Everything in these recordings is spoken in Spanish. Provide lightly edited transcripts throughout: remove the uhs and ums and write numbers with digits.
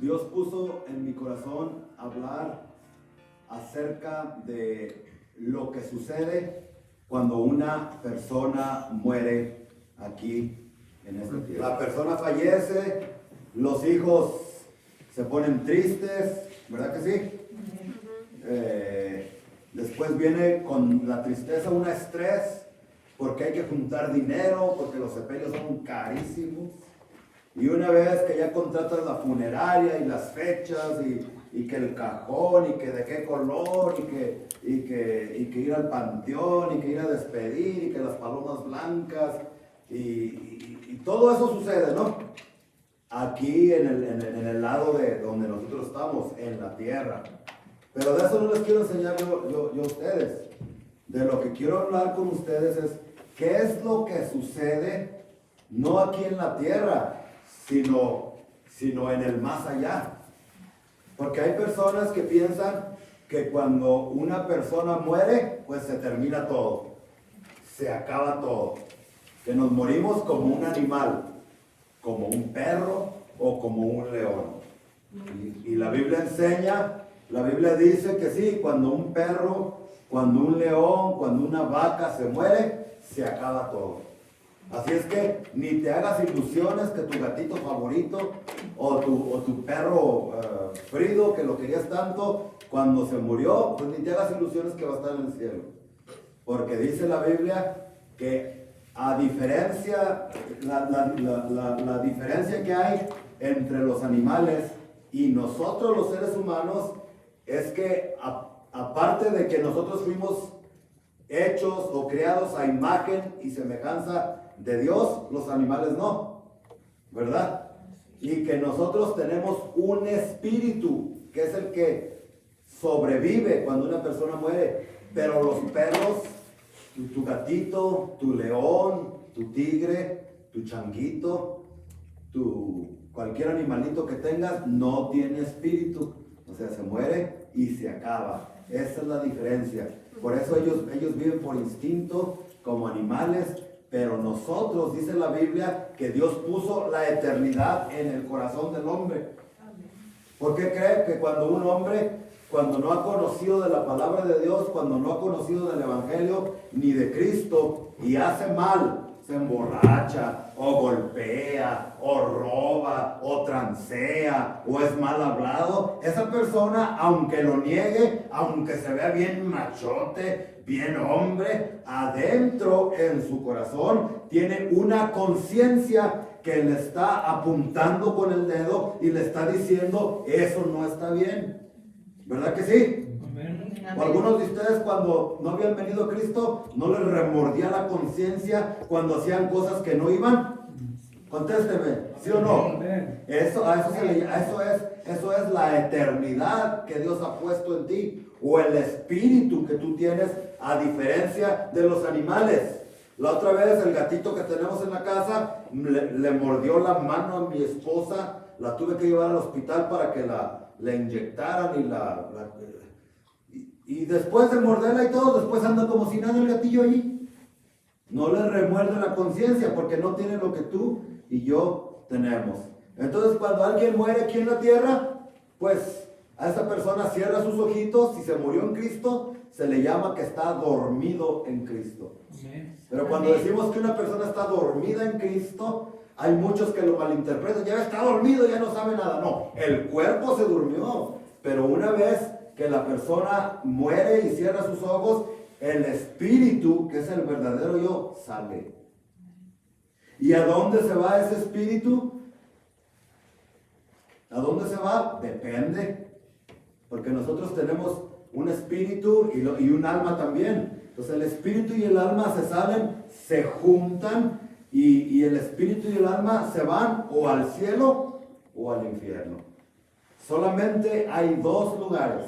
Dios puso en mi corazón hablar acerca de lo que sucede cuando una persona muere aquí en esta tierra. La persona fallece, los hijos se ponen tristes, ¿verdad que sí? Después viene con la tristeza un estrés, porque hay que juntar dinero, porque los sepelios son carísimos. Y una vez que ya contratas la funeraria y las fechas y que el cajón y que de qué color y que ir al panteón y que ir a despedir y que las palomas blancas y todo eso sucede, ¿no? Aquí en el lado de donde nosotros estamos, en la tierra. Pero de eso no les quiero enseñar yo a ustedes. De lo que quiero hablar con ustedes es qué es lo que sucede no aquí en la tierra, sino en el más allá. Porque hay personas que piensan que cuando una persona muere, pues se termina todo, se acaba todo, que nos morimos como un animal, como un perro o como un león. Y la Biblia enseña, la Biblia dice que sí, cuando un perro, cuando un león, cuando una vaca se muere, se acaba todo. Así es que ni te hagas ilusiones que tu gatito favorito o tu perro Frido, que lo querías tanto, cuando se murió, pues ni te hagas ilusiones que va a estar en el cielo. Porque dice la Biblia que a diferencia, la diferencia que hay entre los animales y nosotros los seres humanos es que aparte de que nosotros fuimos hechos o creados a imagen y semejanza de Dios, los animales no, ¿verdad? Y que nosotros tenemos un espíritu que es el que sobrevive cuando una persona muere, pero los perros, tu gatito, tu león, tu tigre, tu changuito, cualquier animalito que tengas no tiene espíritu, o sea, se muere y se acaba. Esa es la diferencia. Por eso ellos viven por instinto como animales, pero nosotros, dice la Biblia, que Dios puso la eternidad en el corazón del hombre. ¿Por qué cree que cuando un hombre, cuando no ha conocido de la palabra de Dios, cuando no ha conocido del Evangelio ni de Cristo y hace mal, se emborracha o golpea o roba o transea o es mal hablado, esa persona, aunque lo niegue, aunque se vea bien machote, bien hombre, adentro en su corazón tiene una conciencia que le está apuntando con el dedo y le está diciendo eso no está bien, ¿verdad que sí? O algunos de ustedes cuando no habían venido a Cristo no les remordía la conciencia cuando hacían cosas que no iban. Contésteme, ¿sí o no? Eso es la eternidad que Dios ha puesto en ti, o el espíritu que tú tienes, a diferencia de los animales. La otra vez el gatito que tenemos en la casa le mordió la mano a mi esposa, la tuve que llevar al hospital para que le inyectaran y después de morderla y todo, después anda como si nada el gatillo allí. No le remuerde la conciencia porque no tiene lo que tú y yo tenemos. Entonces cuando alguien muere aquí en la tierra, pues a esa persona cierra sus ojitos. Si se murió en Cristo, se le llama que está dormido en Cristo. Pero cuando decimos que una persona está dormida en Cristo, hay muchos que lo malinterpretan. Ya está dormido, ya no sabe nada. No, el cuerpo se durmió, pero una vez que la persona muere y cierra sus ojos, el espíritu, que es el verdadero yo, sale. ¿Y a dónde se va ese espíritu? ¿A dónde se va? Depende. Porque nosotros tenemos un espíritu y un alma también. Entonces el espíritu y el alma se salen, se juntan y el espíritu y el alma se van o al cielo o al infierno. Solamente hay dos lugares,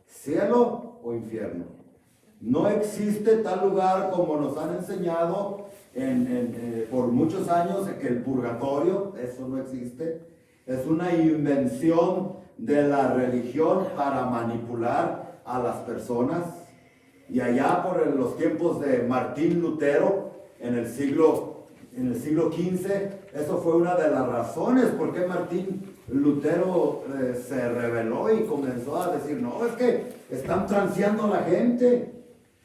cielo o infierno. No existe tal lugar como nos han enseñado por muchos años, que el purgatorio, eso no existe. Es una invención de la religión para manipular a las personas. Y allá por los tiempos de Martín Lutero, en el siglo XV, eso fue una de las razones por qué Martín Lutero se rebeló y comenzó a decir, no, es que están transeando a la gente.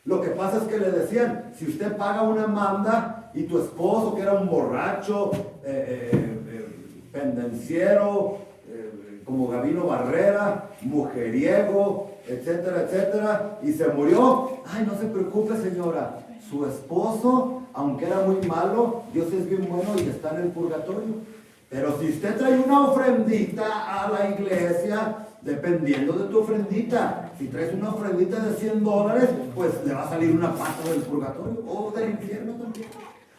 Lo que pasa es que le decían, si usted paga una manda y tu esposo, que era un borracho, pendenciero, como Gabino Barrera, mujeriego, etcétera, etcétera, y se murió, ay, no se preocupe, señora, su esposo, aunque era muy malo, Dios es bien bueno y está en el purgatorio. Pero si usted trae una ofrendita a la iglesia, dependiendo de tu ofrendita, si traes una ofrendita de $100, pues le va a salir una pata del purgatorio o del infierno también.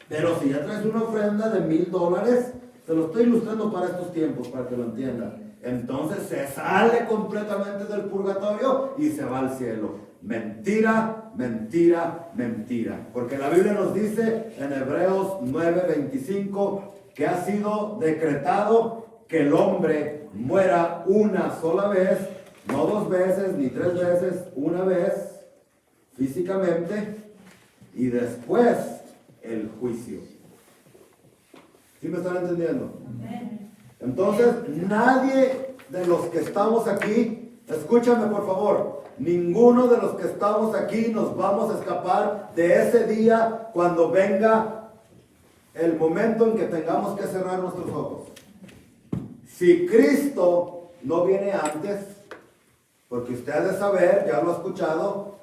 Pero si ya traes una ofrenda de $1,000, se lo estoy ilustrando para estos tiempos, para que lo entiendan. Entonces se sale completamente del purgatorio y se va al cielo. Mentira, mentira, mentira. Porque la Biblia nos dice en Hebreos 9:25 que ha sido decretado que el hombre muera una sola vez, no 2 veces ni 3 veces, una vez físicamente y después el juicio. ¿Sí me están entendiendo? Entonces, nadie de los que estamos aquí, escúchame por favor, ninguno de los que estamos aquí nos vamos a escapar de ese día cuando venga el momento en que tengamos que cerrar nuestros ojos. Si Cristo no viene antes, porque usted ha de saber, ya lo ha escuchado,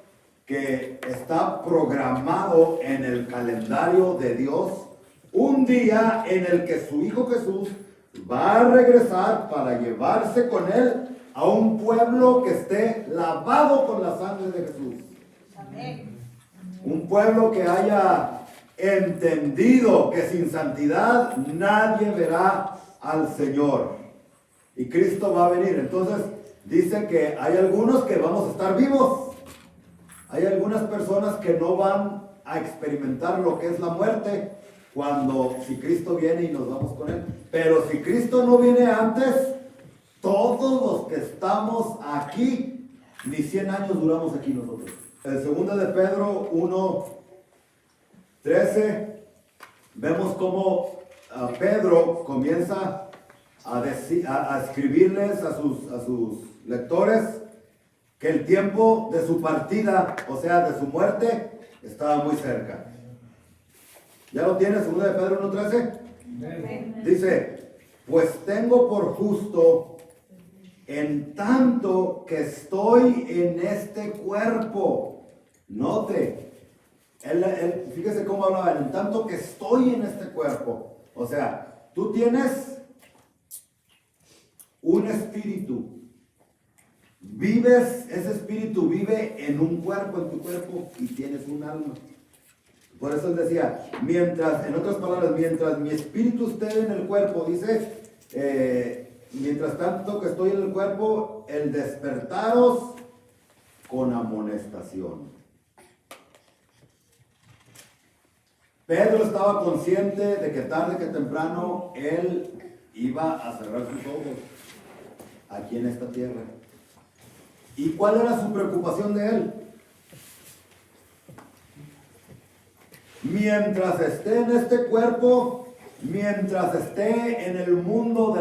que está programado en el calendario de Dios un día en el que su Hijo Jesús va a regresar para llevarse con él a un pueblo que esté lavado con la sangre de Jesús. Amén. Un pueblo que haya entendido que sin santidad nadie verá al Señor. Y Cristo va a venir. Entonces dice que hay algunos que vamos a estar vivos. Hay algunas personas que no van a experimentar lo que es la muerte si Cristo viene y nos vamos con él. Pero si Cristo no viene antes, todos los que estamos aquí, ni 100 años duramos aquí nosotros. En 2 de Pedro 1:13 vemos cómo Pedro comienza a escribirles a sus lectores que el tiempo de su partida, o sea, de su muerte, estaba muy cerca. ¿Ya lo tienes? 2 de Pedro 1:13. Dice, pues tengo por justo, en tanto que estoy en este cuerpo. Note, fíjese cómo hablaba, en tanto que estoy en este cuerpo. O sea, tú tienes un espíritu. Vives, ese espíritu vive en un cuerpo, en tu cuerpo, y tienes un alma. Por eso él decía, en otras palabras, mientras mi espíritu esté en el cuerpo, dice, mientras tanto que estoy en el cuerpo, el despertaros con amonestación. Pedro estaba consciente de que tarde que temprano él iba a cerrar sus ojos aquí en esta tierra. ¿Y cuál era su preocupación de él? Mientras esté en este cuerpo, mientras esté en el mundo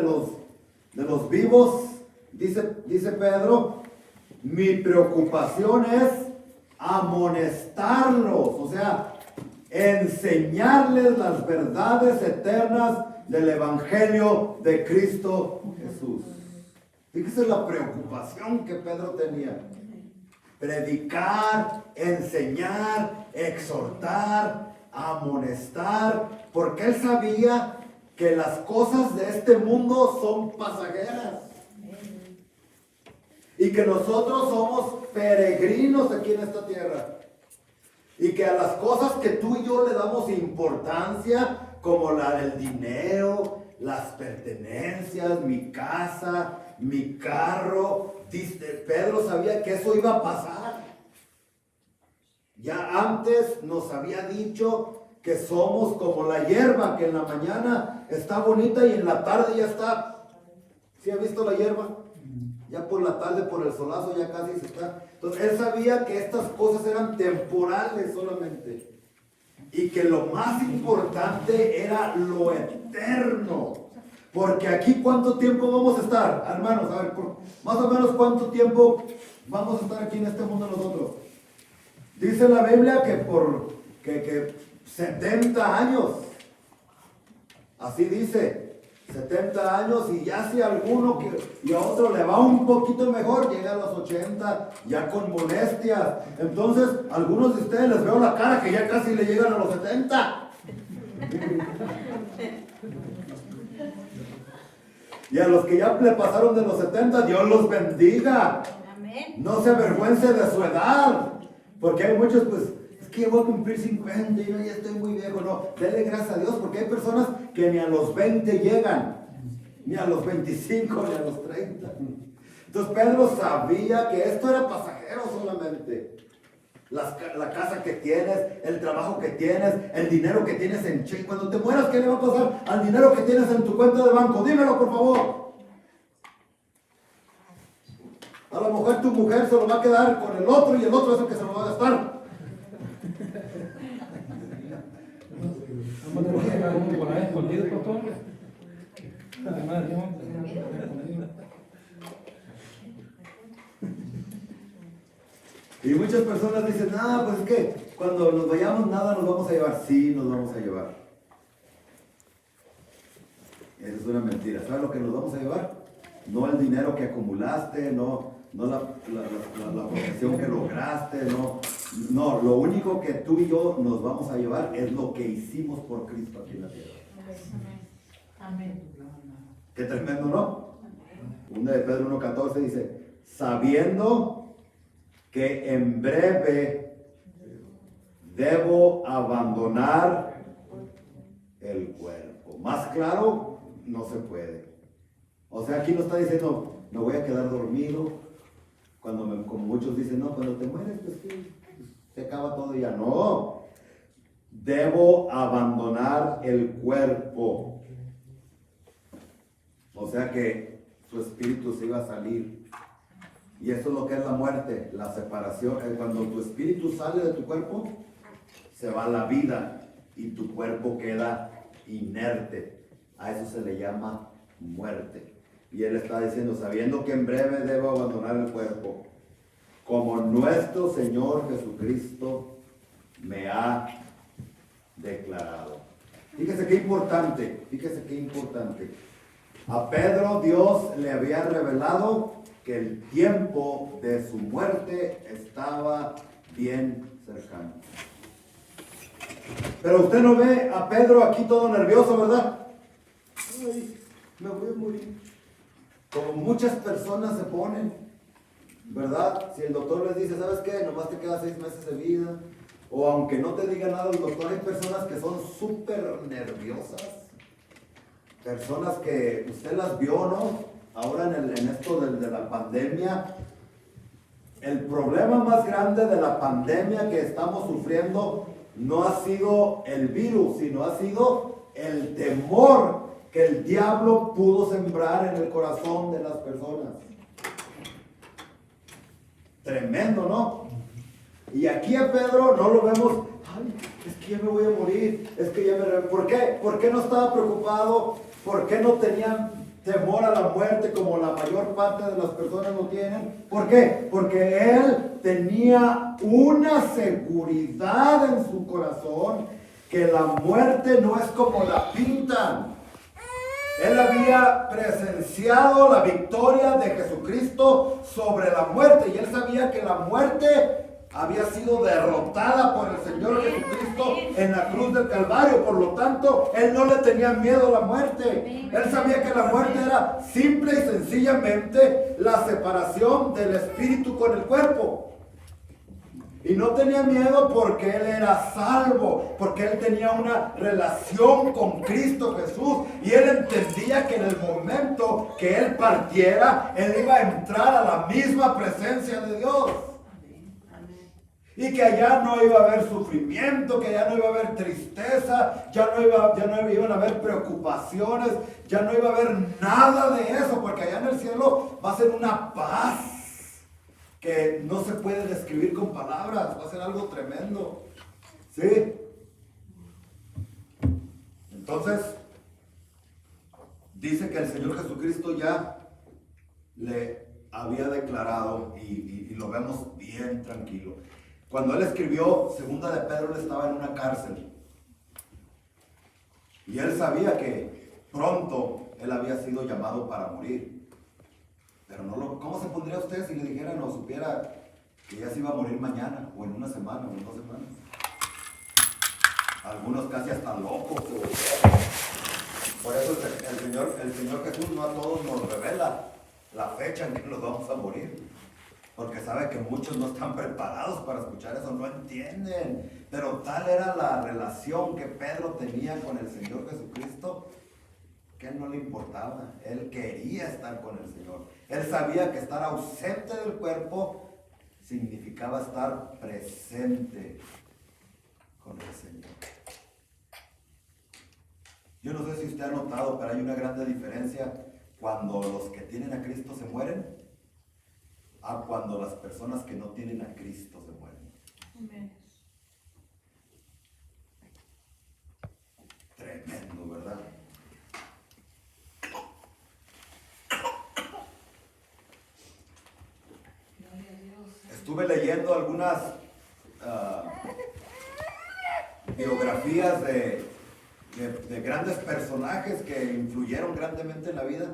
de los vivos, dice Pedro, mi preocupación es amonestarlos, o sea, enseñarles las verdades eternas del Evangelio de Cristo Jesús. Fíjese la preocupación que Pedro tenía. Predicar, enseñar, exhortar, amonestar, porque él sabía que las cosas de este mundo son pasajeras y que nosotros somos peregrinos aquí en esta tierra y que a las cosas que tú y yo le damos importancia, como la del dinero, las pertenencias, mi casa, mi carro, Pedro sabía que eso iba a pasar. Ya antes nos había dicho que somos como la hierba, que en la mañana está bonita y en la tarde ya está. ¿Sí ha visto la hierba? Ya por la tarde, por el solazo, ya casi se está. Entonces él sabía que estas cosas eran temporales solamente y que lo más importante era lo eterno. Porque aquí, ¿cuánto tiempo vamos a estar? Hermanos, a ver, más o menos, ¿cuánto tiempo vamos a estar aquí en este mundo nosotros? Dice la Biblia que 70 años. Así dice, 70 años, y ya si alguno y a otro le va un poquito mejor, llega a los 80, ya con molestias. Entonces, algunos de ustedes les veo la cara que ya casi le llegan a los 70. Y a los que ya le pasaron de los 70, Dios los bendiga. Amén. No se avergüence de su edad. Porque hay muchos, pues, es que yo voy a cumplir 50 y yo ya estoy muy viejo. No, dele gracias a Dios, porque hay personas que ni a los 20 llegan, ni a los 25, ni a los 30. Entonces Pedro sabía que esto era pasajero solamente. La casa que tienes, el trabajo que tienes, el dinero que tienes en cheque. Cuando te mueras, ¿qué le va a pasar al dinero que tienes en tu cuenta de banco? Dímelo, por favor. A lo mejor tu mujer se lo va a quedar con el otro y el otro es el que se lo va a gastar. Y muchas personas dicen, pues es que cuando nos vayamos nada nos vamos a llevar. Sí, nos vamos a llevar. Esa es una mentira. ¿Sabes lo que nos vamos a llevar? No el dinero que acumulaste, no la profesión que lograste, no, lo único que tú y yo nos vamos a llevar es lo que hicimos por Cristo aquí en la tierra. Amén. Qué tremendo, ¿no? Una de Pedro 1:14 dice, sabiendo que en breve debo abandonar el cuerpo. Más claro, no se puede. O sea, aquí no está diciendo, me voy a quedar dormido. Como muchos dicen, no, cuando te mueres, pues sí, se acaba todo y ya. No, debo abandonar el cuerpo. O sea que su espíritu se iba a salir. Y eso es lo que es la muerte, la separación. Cuando tu espíritu sale de tu cuerpo, se va la vida y tu cuerpo queda inerte. A eso se le llama muerte. Y él está diciendo, sabiendo que en breve debo abandonar el cuerpo, como nuestro Señor Jesucristo me ha declarado. Fíjese qué importante. A Pedro Dios le había revelado que el tiempo de su muerte estaba bien cercano. Pero usted no ve a Pedro aquí todo nervioso, ¿verdad? Ay, me voy a morir. Como muchas personas se ponen, ¿verdad? Si el doctor les dice, ¿sabes qué? Nomás te quedan 6 meses de vida. O aunque no te diga nada el doctor, hay personas que son súper nerviosas. Personas que usted las vio, ¿no? Ahora en esto de la pandemia. El problema más grande de la pandemia que estamos sufriendo no ha sido el virus, sino ha sido el temor que el diablo pudo sembrar en el corazón de las personas. Tremendo, ¿no? Y aquí a Pedro no lo vemos, ay, es que ya me voy a morir, es que ya me... ¿Por qué? ¿Por qué no estaba preocupado? ¿Por qué no tenían temor a la muerte como la mayor parte de las personas lo tienen? ¿Por qué? Porque él tenía una seguridad en su corazón que la muerte no es como la pintan. Él había presenciado la victoria de Jesucristo sobre la muerte y él sabía que la muerte había sido derrotada por el Señor Jesucristo en la cruz del Calvario. Por lo tanto, él no le tenía miedo a la muerte. Él sabía que la muerte era simple y sencillamente la separación del espíritu con el cuerpo. Y no tenía miedo porque él era salvo, porque él tenía una relación con Cristo Jesús. Y él entendía que en el momento que él partiera, él iba a entrar a la misma presencia de Dios. Y que allá no iba a haber sufrimiento, que allá no iba a haber tristeza, ya no iban a haber preocupaciones, ya no iba a haber nada de eso, porque allá en el cielo va a ser una paz que no se puede describir con palabras, va a ser algo tremendo. ¿Sí? Entonces, dice que el Señor Jesucristo ya le había declarado, y lo vemos bien tranquilo. Cuando él escribió Segunda de Pedro, él estaba en una cárcel. Y él sabía que pronto él había sido llamado para morir. Pero ¿cómo se pondría usted si le dijeran o supiera que ya se iba a morir mañana, o en una semana, o en 2 semanas? Algunos casi hasta locos. Por eso el Señor Jesús no a todos nos revela la fecha en que nos vamos a morir. Porque sabe que muchos no están preparados para escuchar eso, no entienden. Pero tal era la relación que Pedro tenía con el Señor Jesucristo, que a él no le importaba. Él quería estar con el Señor. Él sabía que estar ausente del cuerpo significaba estar presente con el Señor. Yo no sé si usted ha notado, pero hay una gran diferencia cuando los que tienen a Cristo se mueren a cuando las personas que no tienen a Cristo se mueren. Amén. Tremendo, ¿verdad? Estuve leyendo algunas biografías de grandes personajes que influyeron grandemente en la vida,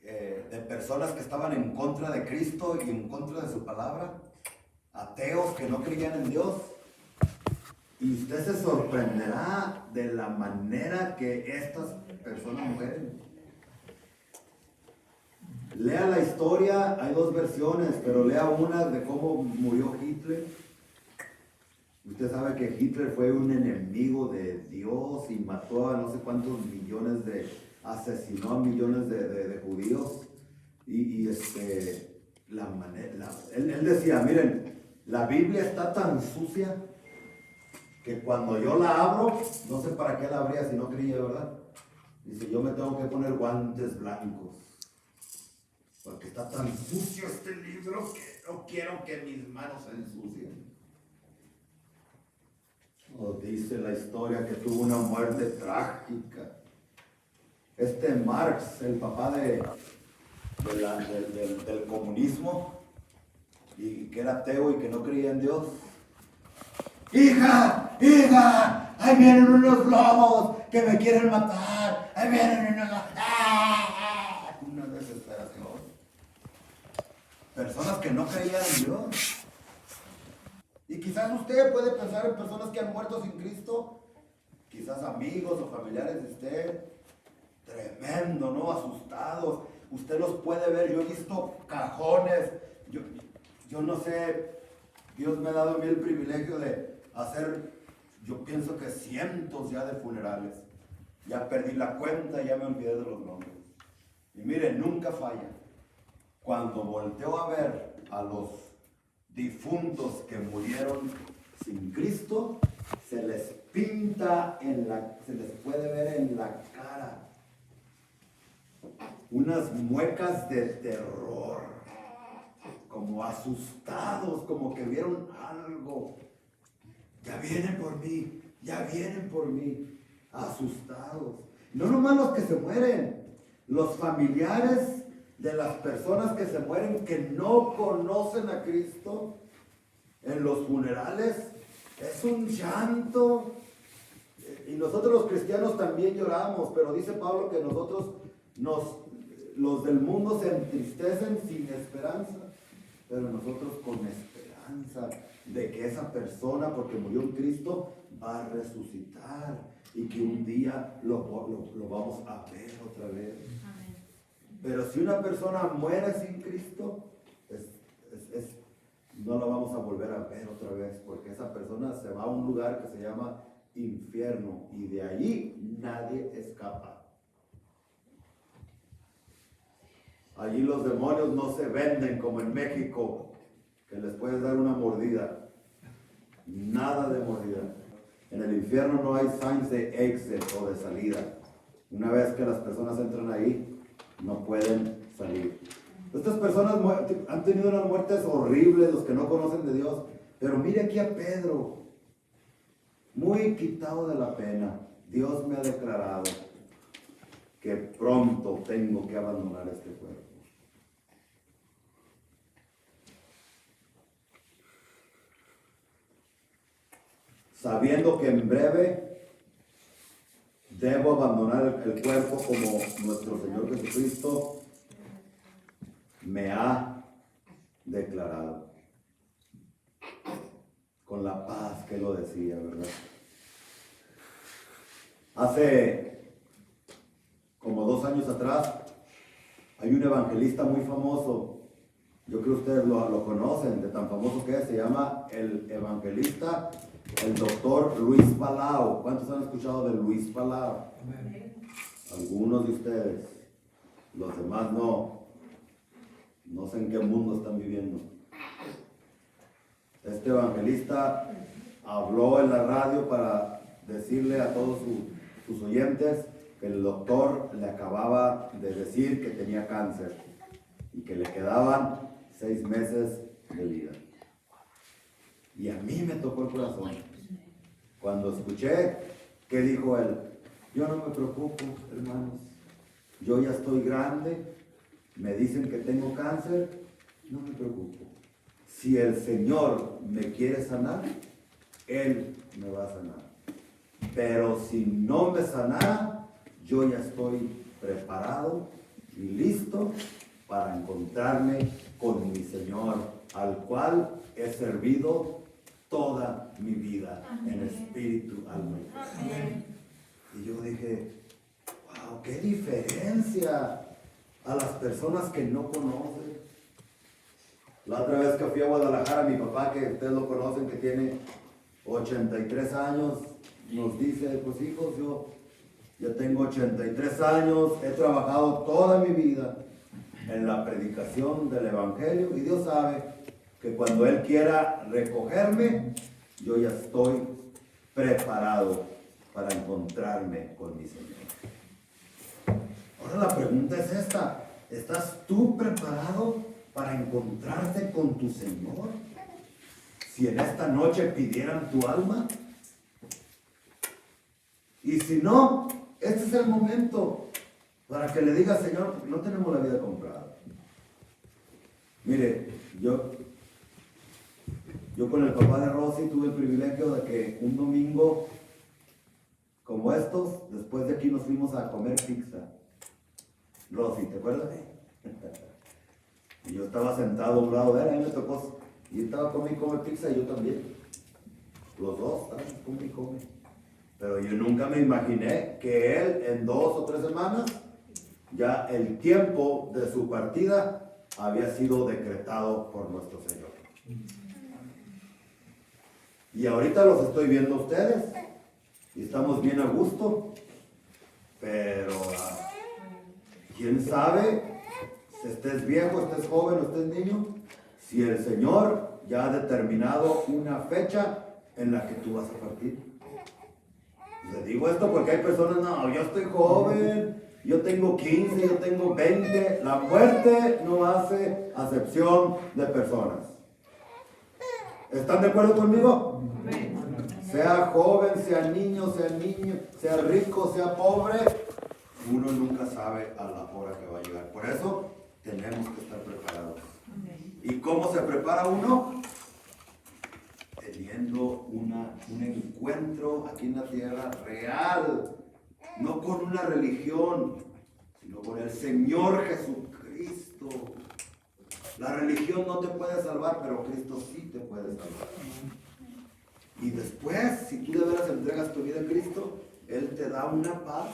de personas que estaban en contra de Cristo y en contra de su palabra, ateos que no creían en Dios. Y usted se sorprenderá de la manera que estas personas mueren. Lea la historia, hay 2 versiones, pero lea una de cómo murió Hitler. Usted sabe que Hitler fue un enemigo de Dios y mató a no sé cuántos millones asesinó a millones de judíos. Él decía, miren, la Biblia está tan sucia que cuando yo la abro, no sé para qué la abría si no creía, ¿verdad? Dice, yo me tengo que poner guantes blancos, porque está tan sucio este libro que no quiero que mis manos se ensucien. Dice la historia que tuvo una muerte trágica. Marx, el papá del comunismo, y que era ateo y que no creía en Dios. ¡Hija! ¡Ahí vienen unos lobos que me quieren matar! ¡Ahí vienen unos lobos! ¡Ah! Una desesperación. Personas que no creían en Dios. Y quizás usted puede pensar en personas que han muerto sin Cristo, quizás amigos o familiares de usted, tremendo, ¿no? Asustados. Usted los puede ver, yo he visto cajones, yo no sé, Dios me ha dado a mí el privilegio de hacer, yo pienso que cientos ya de funerales. Ya perdí la cuenta, ya me olvidé de los nombres. Y mire, nunca falla. Cuando volteo a ver a los difuntos que murieron sin Cristo, se les pinta se les puede ver en la cara unas muecas de terror, como asustados, como que vieron algo. Ya vienen por mí, asustados. No nomás los que se mueren, los familiares de las personas que se mueren, que no conocen a Cristo, en los funerales, es un llanto. Y nosotros los cristianos también lloramos, pero dice Pablo que nosotros, los del mundo se entristecen sin esperanza, pero nosotros con esperanza de que esa persona, porque murió en Cristo, va a resucitar y que un día lo vamos a ver otra vez. Amén. Pero si una persona muere sin Cristo, no la vamos a volver a ver otra vez, porque esa persona se va a un lugar que se llama infierno y de allí nadie escapa. Allí los demonios no se venden como en México, que les puedes dar una mordida. Nada de mordida. En el infierno no hay signs de exit o de salida. Una vez que las personas entran ahí, no pueden salir. Estas personas han tenido unas muertes horribles, los que no conocen de Dios. Pero mire aquí a Pedro, muy quitado de la pena. Dios me ha declarado que pronto tengo que abandonar este cuerpo. Sabiendo que en breve debo abandonar el cuerpo como nuestro Señor Jesucristo me ha declarado. Con la paz que lo decía, ¿verdad? Hace como 2 años atrás hay un evangelista muy famoso. Yo creo que ustedes lo conocen, de tan famoso que es. Se llama el evangelista, el doctor Luis Palau. ¿Cuántos han escuchado de Luis Palau? Algunos de ustedes. Los demás no. No sé en qué mundo están viviendo. Este evangelista habló en la radio para decirle a todos sus oyentes que el doctor le acababa de decir que tenía cáncer y que le quedaban 6 meses de vida. Y a mí me tocó el corazón cuando escuché que dijo él: yo no me preocupo, hermanos, yo ya estoy grande, me dicen que tengo cáncer, no me preocupo. Si el Señor me quiere sanar, Él me va a sanar. Pero si no me sanara, yo ya estoy preparado y listo para encontrarme con mi Señor, al cual he servido toda mi vida. Amén. En espíritu, alma y cuerpo. Y yo dije, wow, qué diferencia a las personas que no conocen. La otra vez que fui a Guadalajara, mi papá, que ustedes lo conocen, que tiene 83 años, nos dice: pues hijos, yo tengo 83 años, he trabajado toda mi vida en la predicación del Evangelio, y Dios sabe que cuando Él quiera recogerme, yo ya estoy preparado para encontrarme con mi Señor. Ahora la pregunta es esta: ¿estás tú preparado para encontrarte con tu Señor? Si en esta noche pidieran tu alma. Y si no, este es el momento para que le digas: Señor, no tenemos la vida comprada. Mire, yo con el papá de Rosy tuve el privilegio de que un domingo como estos, después de aquí nos fuimos a comer pizza. Rosy, ¿te acuerdas? Y yo estaba sentado a un lado de él, a mí me tocó, y él estaba comiendo y come pizza, y yo también. Los dos estaban comiendo y come. Pero yo nunca me imaginé que él en 2 o 3 semanas, ya el tiempo de su partida había sido decretado por nuestro Señor. Y ahorita los estoy viendo a ustedes, y estamos bien a gusto, pero quién sabe, si estés viejo, estés joven o estés niño, si el Señor ya ha determinado una fecha en la que tú vas a partir. Le digo esto porque hay personas: no, yo estoy joven, yo tengo 15, yo tengo 20. La muerte no hace acepción de personas. ¿Están de acuerdo conmigo? Sea joven, sea niño, sea rico, sea pobre, uno nunca sabe a la hora que va a llegar. Por eso tenemos que estar preparados. ¿Y cómo se prepara uno? Teniendo un encuentro aquí en la tierra real, no con una religión, sino con el Señor Jesucristo. La religión no te puede salvar, pero Cristo sí te puede salvar. Y después, si tú de veras entregas tu vida a Cristo, Él te da una paz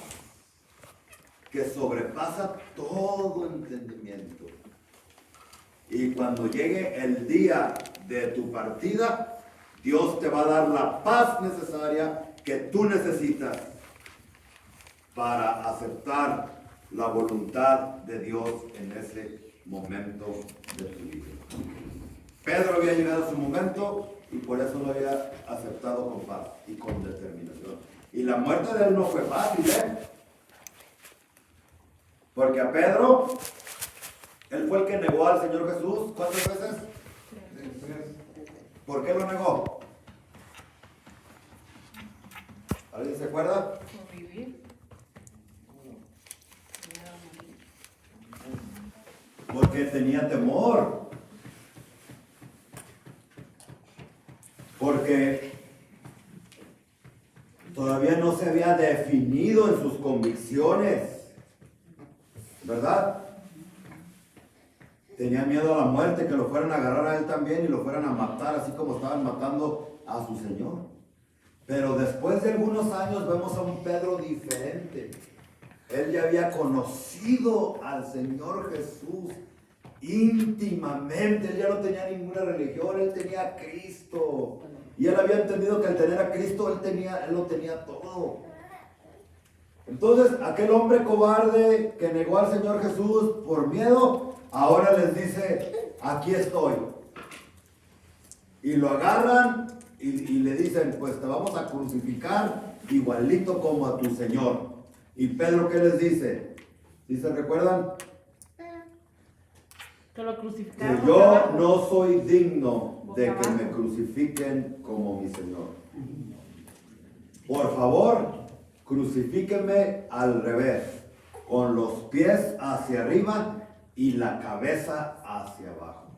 que sobrepasa todo entendimiento. Y cuando llegue el día de tu partida, Dios te va a dar la paz necesaria que tú necesitas para aceptar la voluntad de Dios en ese momento de tu vida. Pedro había llegado a su momento y por eso lo había aceptado con paz y con determinación. Y la muerte de él no fue fácil, porque a Pedro, él fue el que negó al Señor Jesús. ¿Cuántas veces? 3. ¿Por qué lo negó? ¿Alguien se acuerda? Por vivir. Porque tenía temor. Porque todavía no se había definido en sus convicciones, ¿verdad? Tenía miedo a la muerte, que lo fueran a agarrar a él también y lo fueran a matar, así como estaban matando a su Señor. Pero después de algunos años vemos a un Pedro diferente. Él ya había conocido al Señor Jesús íntimamente. Él ya no tenía ninguna religión, él tenía a Cristo. Y él había entendido que al tener a Cristo, él lo tenía todo. Entonces, aquel hombre cobarde que negó al Señor Jesús por miedo, ahora les dice, aquí estoy. Y lo agarran y le dicen, pues te vamos a crucificar igualito como a tu Señor. Y Pedro, ¿qué les dice? ¿Sí se recuerdan? Que lo crucificaron. Que yo no soy digno de que me crucifiquen como mi Señor. Por favor, crucifíquenme al revés, con los pies hacia arriba y la cabeza hacia abajo,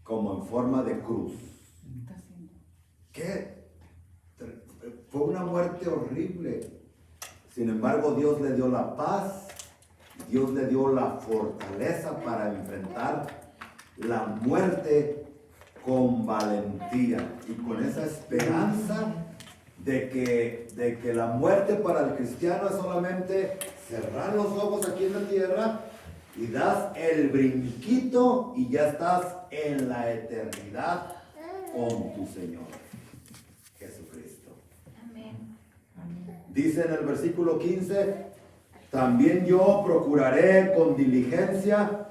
como en forma de cruz. ¿Qué? Fue una muerte horrible. Sin embargo, Dios le dio la paz, Dios le dio la fortaleza para enfrentar la muerte con valentía y con esa esperanza de que la muerte para el cristiano es solamente cerrar los ojos aquí en la tierra y das el brinquito y ya estás en la eternidad con tu Señor Jesucristo. Amén. Dice en el versículo 15, también yo procuraré con diligencia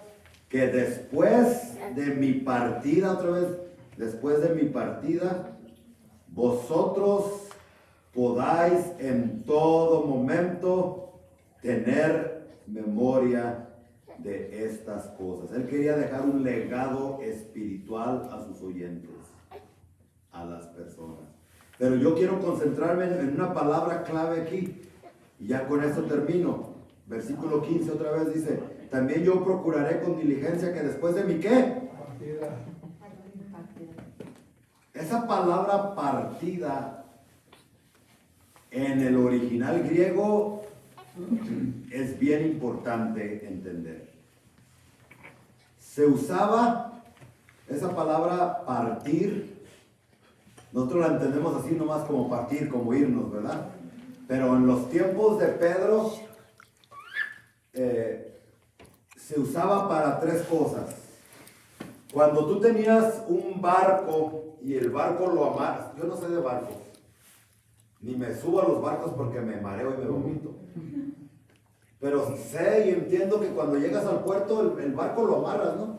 que después de mi partida, otra vez, después de mi partida, vosotros podáis en todo momento tener memoria de estas cosas. Él quería dejar un legado espiritual a sus oyentes, a las personas. Pero yo quiero concentrarme en una palabra clave aquí, y ya con eso termino. Versículo 15 otra vez dice, también yo procuraré con diligencia que después de mi ¿qué? Partida. Esa palabra partida en el original griego es bien importante entender. Se usaba esa palabra partir, nosotros la entendemos así nomás como partir, como irnos, ¿verdad? Pero en los tiempos de Pedro se usaba para tres cosas. Cuando tú tenías un barco y el barco lo amarras, yo no sé de barcos, ni me subo a los barcos porque me mareo y me vomito. Pero sé y entiendo que cuando llegas al puerto el barco lo amarras, ¿no?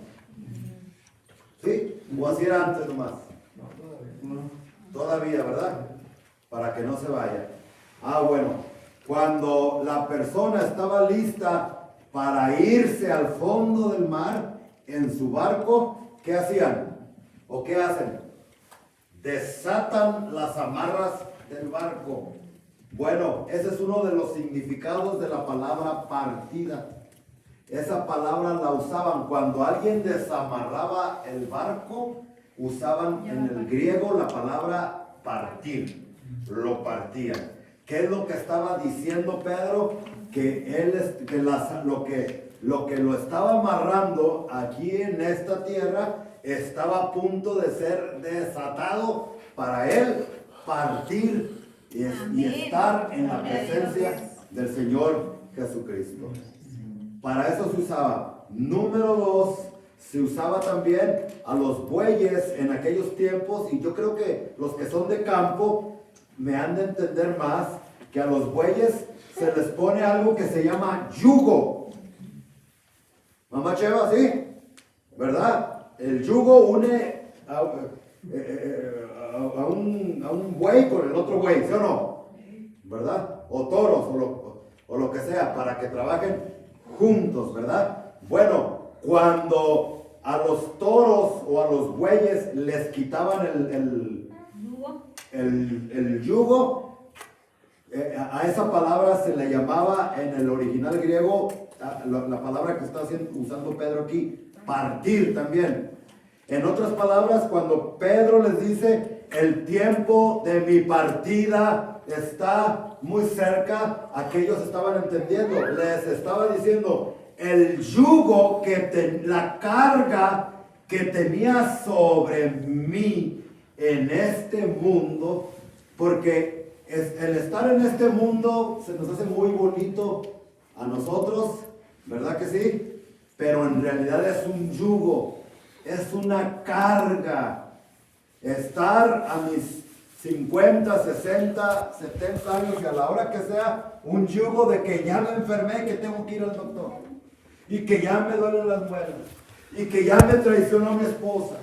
¿Sí? O así era antes nomás. Todavía, ¿verdad? Para que no se vaya. Ah, bueno. Cuando la persona estaba lista para irse al fondo del mar en su barco, ¿qué hacían? ¿O qué hacen? Desatan las amarras del barco. Bueno, ese es uno de los significados de la palabra partida. Esa palabra la usaban cuando alguien desamarraba el barco, usaban en el griego la palabra partir. Lo partían. ¿Qué es lo que estaba diciendo Pedro? Lo que lo estaba amarrando aquí en esta tierra estaba a punto de ser desatado para él partir y estar en la presencia del Señor Jesucristo. Para eso se usaba. Número 2, se usaba también a los bueyes en aquellos tiempos, y yo creo que los que son de campo me han de entender más, que a los bueyes se les pone algo que se llama yugo. Mamá Cheva, ¿sí? ¿Verdad? El yugo une a un buey con el otro buey, ¿sí o no? ¿Verdad? O toros, o lo que sea, para que trabajen juntos, ¿verdad? Bueno, cuando a los toros o a los bueyes les quitaban el yugo, a esa palabra se le llamaba en el original griego la palabra que está usando Pedro aquí, partir también. En otras palabras, cuando Pedro les dice, el tiempo de mi partida está muy cerca, aquellos estaban entendiendo, les estaba diciendo, el yugo la carga que tenía sobre mí en este mundo, porque el estar en este mundo se nos hace muy bonito a nosotros, ¿verdad que sí? Pero en realidad es un yugo, es una carga. Estar a mis 50, 60, 70 años y a la hora que sea, un yugo de que ya me enfermé, que tengo que ir al doctor, y que ya me duelen las muelas, y que ya me traicionó mi esposa,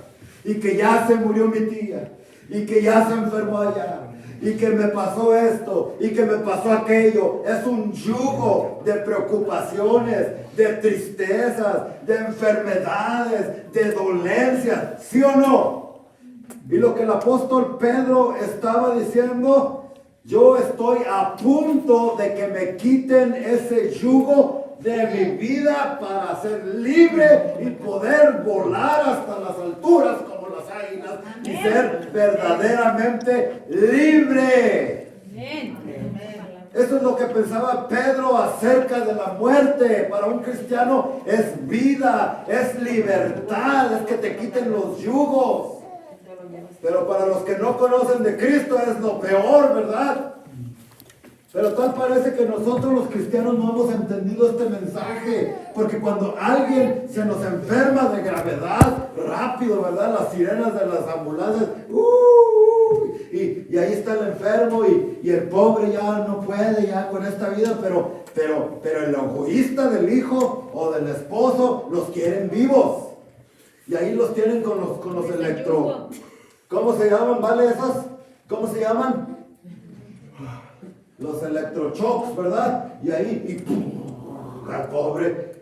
y que ya se murió mi tía, y que ya se enfermó allá, y que me pasó esto, y que me pasó aquello. Es un yugo de preocupaciones, de tristezas, de enfermedades, de dolencias, ¿sí o no? Y lo que el apóstol Pedro estaba diciendo, yo estoy a punto de que me quiten ese yugo de mi vida para ser libre y poder volar hasta las alturas como las águilas y ser verdaderamente libre. Eso es lo que pensaba Pedro acerca de la muerte. Para un cristiano es vida, es libertad, es que te quiten los yugos. Pero para los que no conocen de Cristo es lo peor, ¿verdad? Pero tal parece que nosotros los cristianos no hemos entendido este mensaje. Porque cuando alguien se nos enferma de gravedad, rápido, ¿verdad? Las sirenas de las ambulancias, y ahí está el enfermo y el pobre ya no puede ya con esta vida, pero el egoísta del hijo o del esposo los quieren vivos. Y ahí los tienen con los electro... ¿Cómo se llaman, vale, esas? ¿Cómo se llaman? Los electroshocks, ¿verdad? Y ahí, al pobre,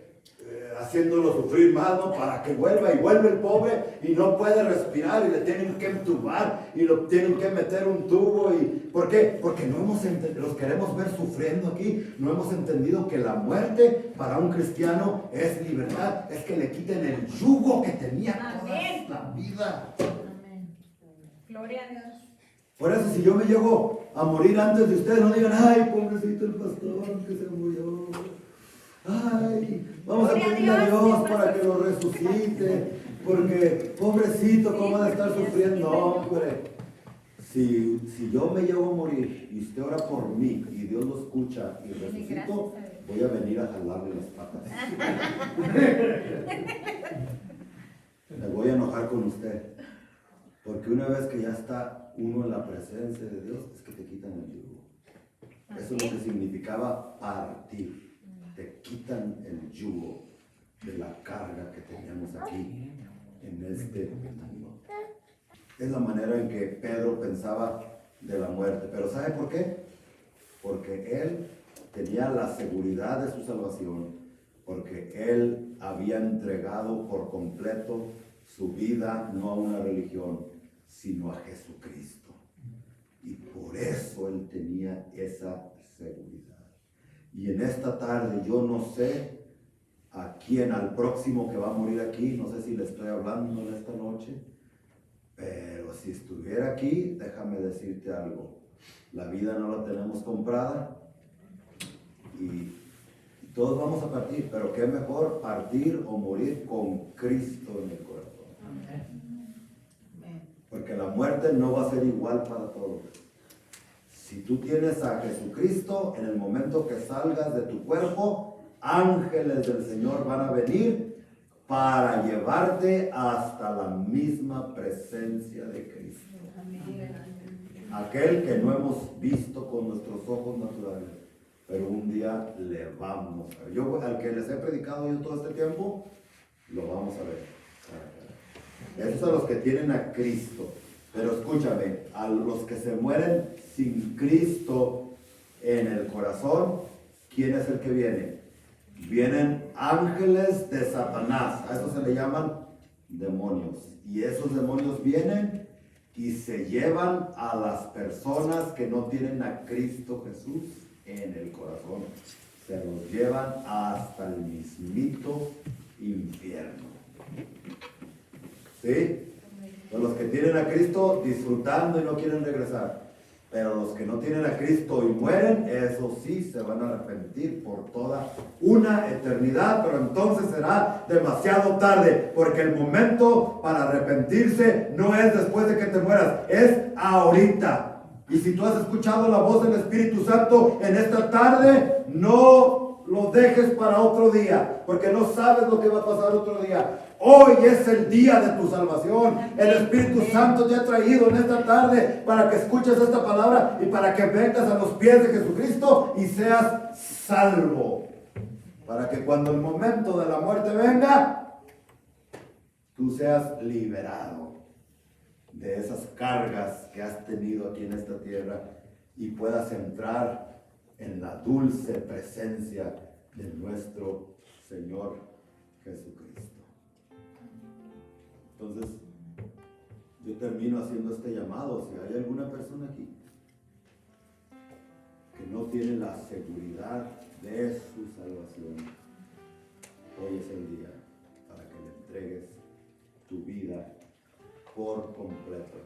haciéndolo sufrir más, ¿no? Para que vuelva, y vuelve el pobre y no puede respirar y le tienen que entubar y lo tienen que meter un tubo. ¿Por qué? Porque no hemos los queremos ver sufriendo aquí. No hemos entendido que la muerte para un cristiano es libertad, es que le quiten el yugo que tenía toda la vida. Gloria a Dios. Por eso, si yo me llego a morir antes de ustedes, no digan, ay, pobrecito el pastor que se murió. Ay, vamos a pedirle a Dios para que lo resucite, porque pobrecito, ¿cómo va a estar sufriendo? Hombre, si yo me llego a morir y usted ora por mí y Dios lo escucha y resucito, voy a venir a jalarle las patas. Me voy a enojar con usted. Porque una vez que ya está uno en la presencia de Dios, es que te quitan el yugo. Eso es lo que significaba partir. Te quitan el yugo de la carga que teníamos aquí en este mundo. Es la manera en que Pedro pensaba de la muerte. Pero ¿sabe por qué? Porque él tenía la seguridad de su salvación. Porque él había entregado por completo su vida no a una religión, sino a Jesucristo. Y por eso él tenía esa seguridad. Y en esta tarde yo no sé a quién, al próximo que va a morir aquí, no sé si le estoy hablando en esta noche, pero si estuviera aquí, déjame decirte algo. La vida no la tenemos comprada y todos vamos a partir, pero qué mejor partir o morir con Cristo en el corazón. Porque la muerte no va a ser igual para todos. Si tú tienes a Jesucristo, en el momento que salgas de tu cuerpo, ángeles del Señor van a venir para llevarte hasta la misma presencia de Cristo. Aquel que no hemos visto con nuestros ojos naturales, pero un día le vamos a ver. Yo, al que les he predicado yo todo este tiempo, lo vamos a ver. Esos son los que tienen a Cristo. Pero escúchame, a los que se mueren sin Cristo en el corazón, ¿quién es el que viene? Vienen ángeles de Satanás. A eso se le llaman demonios. Y esos demonios vienen y se llevan a las personas que no tienen a Cristo Jesús en el corazón. Se se los llevan hasta el mismito infierno. ¿Sí? Los que tienen a Cristo disfrutando y no quieren regresar. Pero los que no tienen a Cristo y mueren, eso sí se van a arrepentir por toda una eternidad, pero entonces será demasiado tarde, porque el momento para arrepentirse no es después de que te mueras, es ahorita. Y si tú has escuchado la voz del Espíritu Santo en esta tarde, no lo dejes para otro día, porque no sabes lo que va a pasar otro día. Hoy es el día de tu salvación. El Espíritu Santo te ha traído en esta tarde para que escuches esta palabra y para que vengas a los pies de Jesucristo y seas salvo. Para que cuando el momento de la muerte venga, tú seas liberado de esas cargas que has tenido aquí en esta tierra y puedas entrar en la dulce presencia de nuestro Señor Jesucristo. Entonces, yo termino haciendo este llamado. Si hay alguna persona aquí que no tiene la seguridad de su salvación, hoy es el día para que le entregues tu vida por completo.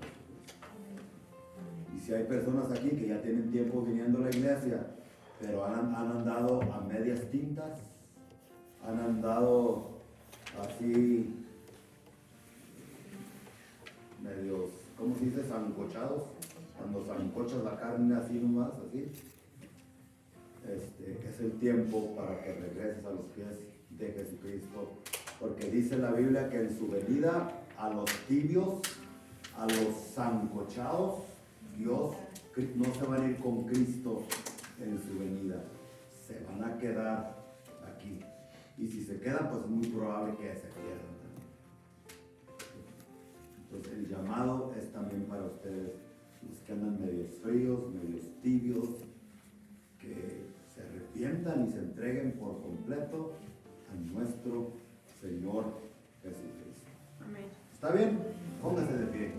Y si hay personas aquí que ya tienen tiempo viniendo a la iglesia, pero han andado a medias tintas, han andado así, medios, ¿cómo se dice? Sancochados, cuando sancochas la carne así nomás, así. Es el tiempo para que regreses a los pies de Jesucristo, porque dice la Biblia que en su venida a los tibios, a los sancochados, Dios no se van a ir con Cristo en su venida, se van a quedar aquí. Y si se quedan, pues es muy probable que se pierdan. Entonces el llamado es también para ustedes, los que andan medios fríos, medios tibios, que se arrepientan y se entreguen por completo a nuestro Señor Jesucristo. Amén. ¿Está bien? Póngase de pie.